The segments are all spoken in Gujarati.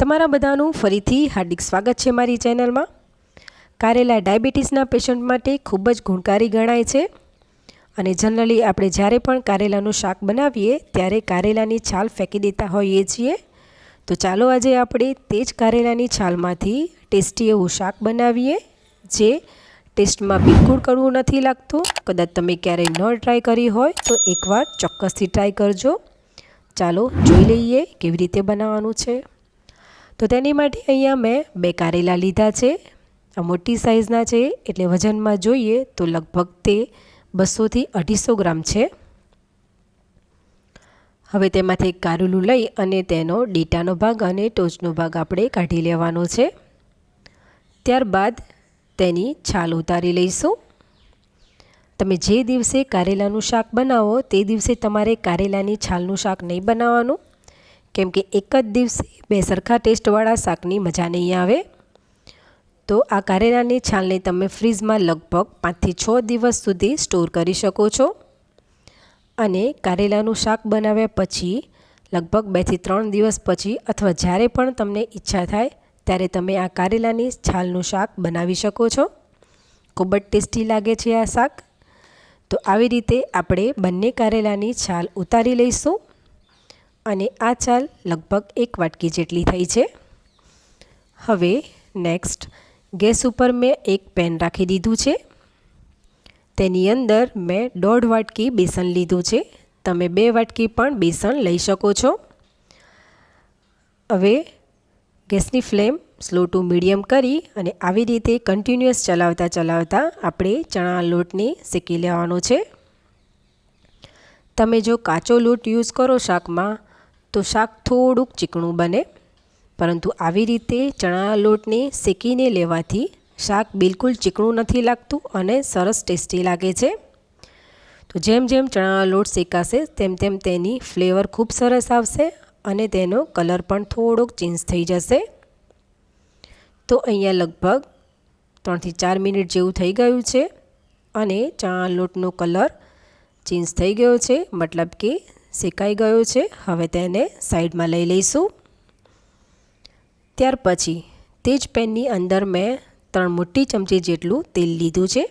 તમારા બધાનું ફરીથી હાર્દિક સ્વાગત છે મારી ચેનલમાં। કારેલા ડાયાબિટીસના પેશન્ટ માટે ખૂબ જ ગુણકારી ગણાય છે અને જનરલી આપણે જ્યારે પણ કારેલાનું શાક બનાવીએ ત્યારે કારેલાની છાલ ફેંકી દેતા હોઈએ છીએ। તો ચાલો આજે આપણે તે જ કારેલાની છાલમાંથી ટેસ્ટી એવું શાક બનાવીએ જે ટેસ્ટમાં બિલકુલ કડવું નથી લાગતું। કદાચ તમે ક્યારેય ન ટ્રાય કરી હોય તો એકવાર ચોક્કસથી ટ્રાય કરજો। ચાલો જોઈ લઈએ કેવી રીતે બનાવવાનું છે। તો તેની માટે અહીંયા મેં 2 કારેલા લીધા છે। આ મોટી સાઈઝના છે એટલે વજનમાં જોઈએ તો લગભગ તે 200 થી 250 ગ્રામ છે। હવે તેમાંથી એક કારેલું લઈ અને તેનો ડેટાનો ભાગ અને ટોચનો ભાગ આપણે કાઢી લેવાનો છે। ત્યારબાદ તેની છાલ ઉતારી લઈશું। તમે જે દિવસે કારેલાનું શાક બનાવો તે દિવસે તમારે કારેલાની છાલનું શાક નહીં બનાવવાનું, કેમ કે એક જ દિવસે 2 સરખા ટેસ્ટવાળા શાકની મજા નહીં આવે। તો આ કારેલાની છાલને તમે ફ્રીજમાં લગભગ 5 થી 6 દિવસ સુધી સ્ટોર કરી શકો છો અને કારેલાનું શાક બનાવ્યા પછી લગભગ 2 થી 3 દિવસ પછી અથવા જ્યારે પણ તમને ઈચ્છા થાય ત્યારે તમે આ કારેલાની છાલનું શાક બનાવી શકો છો। ખૂબ જ ટેસ્ટી લાગે છે આ શાક। તો આવી રીતે આપણે બંને કારેલાની છાલ ઉતારી લઈશું અને આ છાલ લગભગ 1 વાટકી જેટલી થઈ છે। હવે નેક્સ્ટ ગેસ ઉપર મેં એક પેન રાખી દીધું છે। તેની અંદર મેં 1.5 વાટકી બેસન લીધું છે। તમે 2 વાટકી પણ બેસન લઈ શકો છો। હવે ગેસની ફ્લેમ સ્લો ટુ મીડિયમ કરી અને આવી રીતે કન્ટિન્યુઅસ ચલાવતા આપણે ચણા લોટને શેકી લેવાનો છે। તમે જો કાચો લોટ યુઝ કરો શાકમાં તો શાક થોડુંક ચીકણું બને, પરંતુ આવી રીતે ચણા લોટને શેકીને લેવાથી શાક બિલકુલ ચીકણું નથી લાગતું અને સરસ ટેસ્ટી લાગે છે। તો જેમ જેમ ચણા લોટ શેકાશે તેમ તેમ તેની ફ્લેવર ખૂબ સરસ આવશે અને તેનો કલર પણ થોડોક ચેન્જ થઈ જશે। તો અહીંયા લગભગ 3 થી 4 મિનિટ જેવું થઈ ગયું છે અને ચણા લોટનો કલર ચેન્જ થઈ ગયો છે, મતલબ કે શેકાઈ ગયો છે। હવે તેને સાઈડમાં લઈ લઈશું। ત્યાર પછી તે જ પેનની અંદર મેં 3 મોટી ચમચી જેટલું તેલ લીધું છે।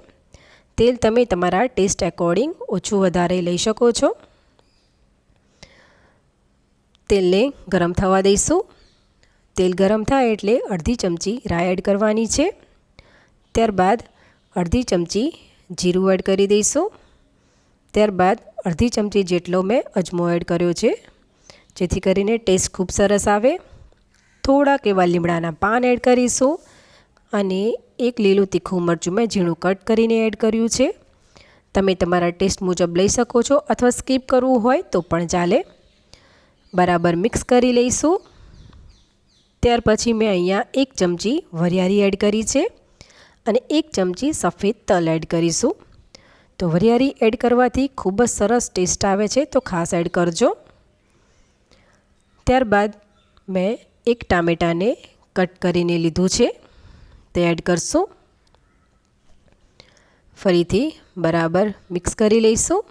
તેલ તમે તમારા ટેસ્ટ એકોર્ડિંગ ઓછું વધારે લઈ શકો છો। તેલને ગરમ થવા દઈશું। તેલ ગરમ થાય એટલે અડધી ચમચી રાઈ એડ કરવાની છે। ત્યારબાદ અડધી ચમચી જીરું એડ કરી દઈશું। ત્યારબાદ અડધી ચમચી જેટલો મેં અજમો એડ કર્યો છે, જેથી કરીને ટેસ્ટ ખૂબ સરસ આવે। થોડાક એવા લીમડાના પાન એડ કરીશું અને એક લીલું તીખું મરચું મેં ઝીણું કટ કરીને એડ કર્યું છે। તમે તમારા ટેસ્ટ મુજબ લઈ શકો છો અથવા સ્કીપ કરવું હોય તો પણ ચાલે। બરાબર મિક્સ કરી લઈશું। ત્યાર પછી મેં અહીંયા 1 ચમચી વરિયાળી એડ કરી છે અને 1 ચમચી સફેદ તલ એડ કરીશું। તો વરિયાળી એડ કરવાથી ખૂબ જ સરસ ટેસ્ટ આવે છે, તો ખાસ એડ કરજો। ત્યારબાદ મેં 1 ટામેટાને કટ કરીને લીધું છે, તે એડ કરશું। ફરીથી બરાબર મિક્સ કરી લઈશું।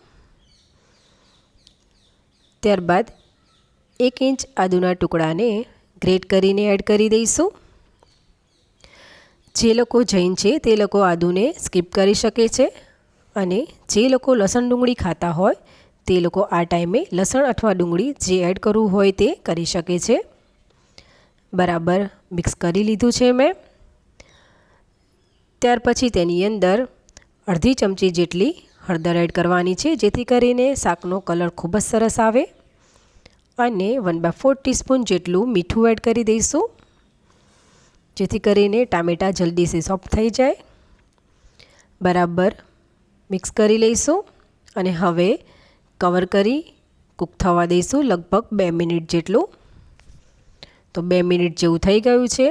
ત્યારબાદ 1 ઇંચ આદુના ટુકડાને ગ્રેટ કરીને એડ કરી દઈશું। જે લોકો જૈન છે તે લોકો આદુને સ્કીપ કરી શકે છે અને જે લોકો લસણ ડુંગળી ખાતા હોય તે લોકો આ ટાઈમે લસણ અથવા ડુંગળી જે એડ કરવું હોય તે કરી શકે છે। બરાબર મિક્સ કરી લીધું છે મેં। ત્યાર પછી તેની અંદર અડધી ચમચી જેટલી હળદર એડ કરવાની છે, જેથી કરીને શાકનો કલર ખૂબ જ સરસ આવે અને 1/4 ટીસ્પૂન જેટલું મીઠું એડ કરી દઈશું, જેથી કરીને ટામેટાં જલ્દીથી સોફ્ટ થઈ જાય। બરાબર મિક્સ કરી લઈશું અને હવે કવર કરી કૂક થવા દઈશું લગભગ 2 મિનિટ જેટલું। તો 2 મિનિટ જેવું થઈ ગયું છે।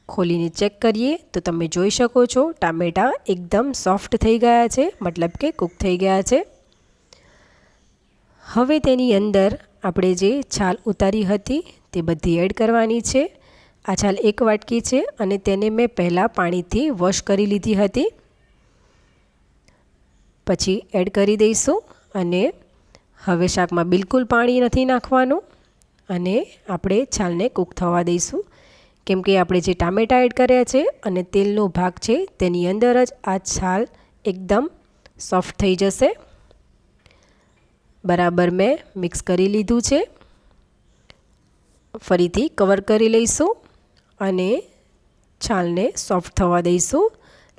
ખોલીને ચેક કરીએ તો તમે જોઈ શકો છો ટામેટાં એકદમ સોફ્ટ થઈ ગયા છે, મતલબ કે કૂક થઈ ગયા છે। હવે તેની અંદર આપણે જે છાલ ઉતારી હતી તે બધી એડ કરવાની છે। આ છાલ 1 વાટકી છે અને તેને મેં પહેલાં પાણીથી વોશ કરી લીધી હતી। પછી એડ કરી દઈશું અને હવે શાકમાં બિલકુલ પાણી નથી નાખવાનું અને આપણે છાલને કૂક થવા દઈશું, કેમ કે આપણે જે ટામેટાં એડ કર્યા છે અને તેલનો ભાગ છે તેની અંદર જ આ છાલ એકદમ સોફ્ટ થઈ જશે. બરાબર મેં મિક્સ કરી લીધું છે. ફરીથી કવર કરી લઈશું અને છાલને સોફ્ટ થવા દઈશું,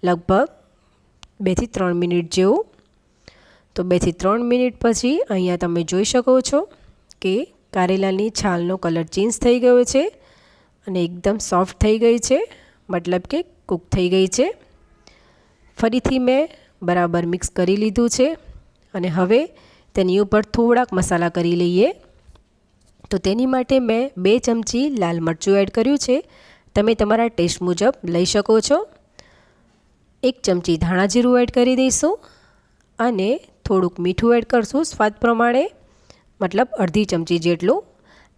લગભગ 2 થી 3 મિનિટ જેવું. તો 2 થી 3 મિનિટ પછી અહીંયા તમે જોઈ શકો છો કે કારેલાની છાલનો કલર ચેન્જ થઈ ગયો છે અને એકદમ સોફ્ટ થઈ ગઈ છે, મતલબ કે કૂક થઈ ગઈ છે. ફરીથી મેં બરાબર મિક્સ કરી લીધું છે અને હવે તેની ઉપર થોડાક મસાલા કરી લઈએ. તો તેની માટે મેં 2 ચમચી લાલ મરચું એડ કર્યું છે. તમે તમારા ટેસ્ટ મુજબ લઈ શકો છો. 1 ચમચી ધાણા જીરું એડ કરી દઈશું અને થોડુંક મીઠું એડ કરશું સ્વાદ પ્રમાણે, મતલબ અડધી ચમચી જેટલું.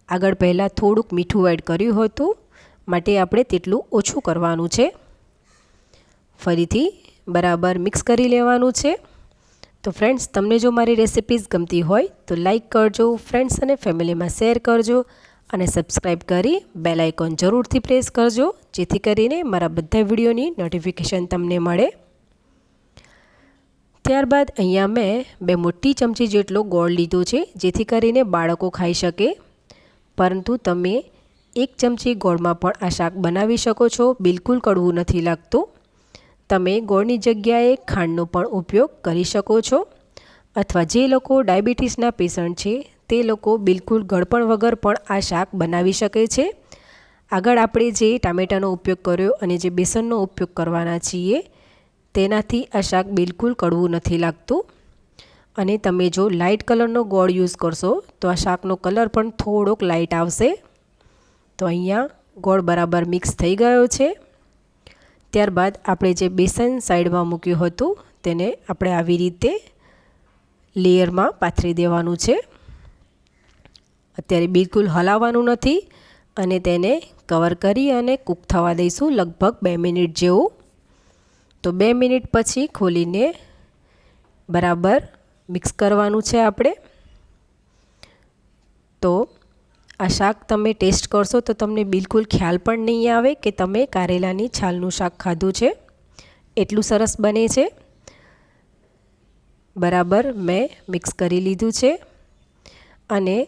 આગળ પહેલાં થોડુંક મીઠું એડ કર્યું હતું, માટે આપણે તેટલું ઓછું કરવાનું છે. ફરીથી બરાબર મિક્સ કરી લેવાનું છે. તો ફ્રેન્ડ્સ, તમને જો મારી રેસિપીઝ ગમતી હોય તો લાઈક કરજો, ફ્રેન્ડ્સ અને ફેમિલીમાં શેર કરજો અને સબસ્ક્રાઈબ કરી બેલ આઇકોન જરૂરથી પ્રેસ કરજો, જેથી કરીને મારા બધા વિડીયોની નોટિફિકેશન તમને મળે. ત્યારબાદ અહીંયા મેં 2 મોટી ચમચી જેટલો ગોળ લીધો છે, જેથી કરીને બાળકો ખાઈ શકે. પરંતુ તમે 1 ચમચી ગોળમાં પણ આ શાક બનાવી શકો છો, બિલકુલ કડવું નથી લાગતું. તમે ગોળની જગ્યાએ ખાંડનો પણ ઉપયોગ કરી શકો છો, અથવા જે લોકો ડાયાબિટીસના પેશન્ટ છે તે લોકો બિલકુલ ગળપણ વગર પણ આ શાક બનાવી શકે છે. આગળ આપણે જે ટામેટાનો ઉપયોગ કર્યો અને જે બેસનનો ઉપયોગ કરવાના છીએ તેનાથી આ શાક બિલકુલ કડવું નથી લાગતું. અને તમે જો લાઇટ કલરનો ગોળ યુઝ કરશો તો આ શાકનો કલર પણ થોડોક લાઇટ આવશે. તો અહીંયા ગોળ બરાબર મિક્સ થઈ ગયો છે. ત્યારબાદ આપણે જે બેસન સાઈડમાં મૂક્યું હતું તેને આપણે આવી રીતે લેયરમાં પાથરી દેવાનું છે. અત્યારે બિલકુલ હલાવવાનું નથી અને તેને કવર કરી અને કૂક થવા દઈશું લગભગ 2 મિનિટ જેવું. તો 2 મિનિટ પછી ખોલીને બરાબર મિક્સ કરવાનું છે આપણે. તો આ શાક તમે ટેસ્ટ કરશો તો તમને બિલકુલ ખ્યાલ પણ નહીં આવે કે તમે કારેલાની છાલનું શાક ખાધું છે, એટલું સરસ બને છે. બરાબર મેં મિક્સ કરી લીધું છે અને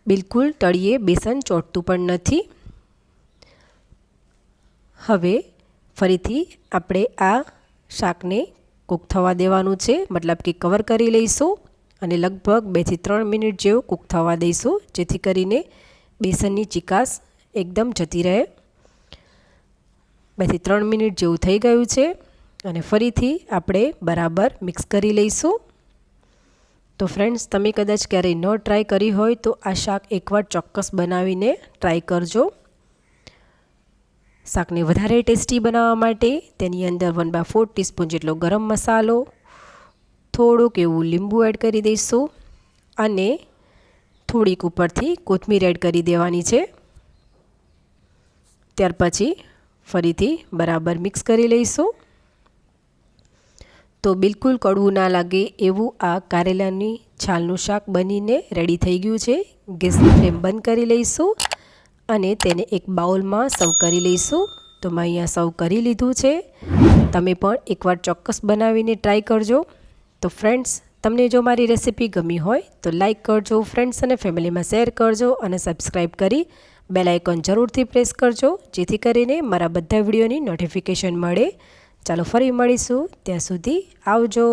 બિલકુલ તળિયે બેસન ચોંટતું પણ નથી. હવે ફરીથી આપણે આ શાકને કૂક થવા દેવાનું છે, મતલબ કે કવર કરી લઈશું અને લગભગ 2 થી 3 મિનિટ જેવું કૂક થવા દઈશું, જેથી કરીને બેસનની ચીકાશ એકદમ જતી રહે. 2 થી 3 મિનિટ જેવું થઈ ગયું છે અને ફરીથી આપણે બરાબર મિક્સ કરી લઈશું. તો ફ્રેન્ડ્સ, તમે કદાચ ક્યારેય ન ટ્રાય કરી હોય તો આ શાક એકવાર ચોક્કસ બનાવીને ટ્રાય કરજો. શાકને વધારે ટેસ્ટી બનાવવા માટે તેની અંદર 1/4 ટીસ્પૂન જેટલો ગરમ મસાલો, થોડુંક એવું લીંબુ એડ કરી દઈશું અને થોડીક ઉપરથી કોથમીર એડ કરી દેવાની છે. ત્યાર પછી ફરીથી બરાબર મિક્સ કરી લઈશું. તો બિલકુલ કડવું ના લાગે એવું આ કારેલાની છાલનું શાક બનીને રેડી થઈ ગયું છે. ગેસની ફ્લેમ બંધ કરી લઈશું અને તેને એક બાઉલમાં સર્વ કરી લઈશું. તો મેં અહીંયા સર્વ કરી લીધું છે. તમે પણ એકવાર ચોક્કસ બનાવીને ટ્રાય કરજો. તો ફ્રેન્ડ્સ, તમને જો મારી રેસિપી ગમી હોય તો લાઈક કરજો, ફ્રેન્ડ્સ અને ફેમિલીમાં શેર કરજો અને સબસ્ક્રાઈબ કરી બેલ આઇકોન જરૂરથી પ્રેસ કરજો, જેથી કરીને મારા બધા વિડીયોની નોટિફિકેશન મળે. ચાલો ફરી મળીશું, ત્યાં સુધી આવજો.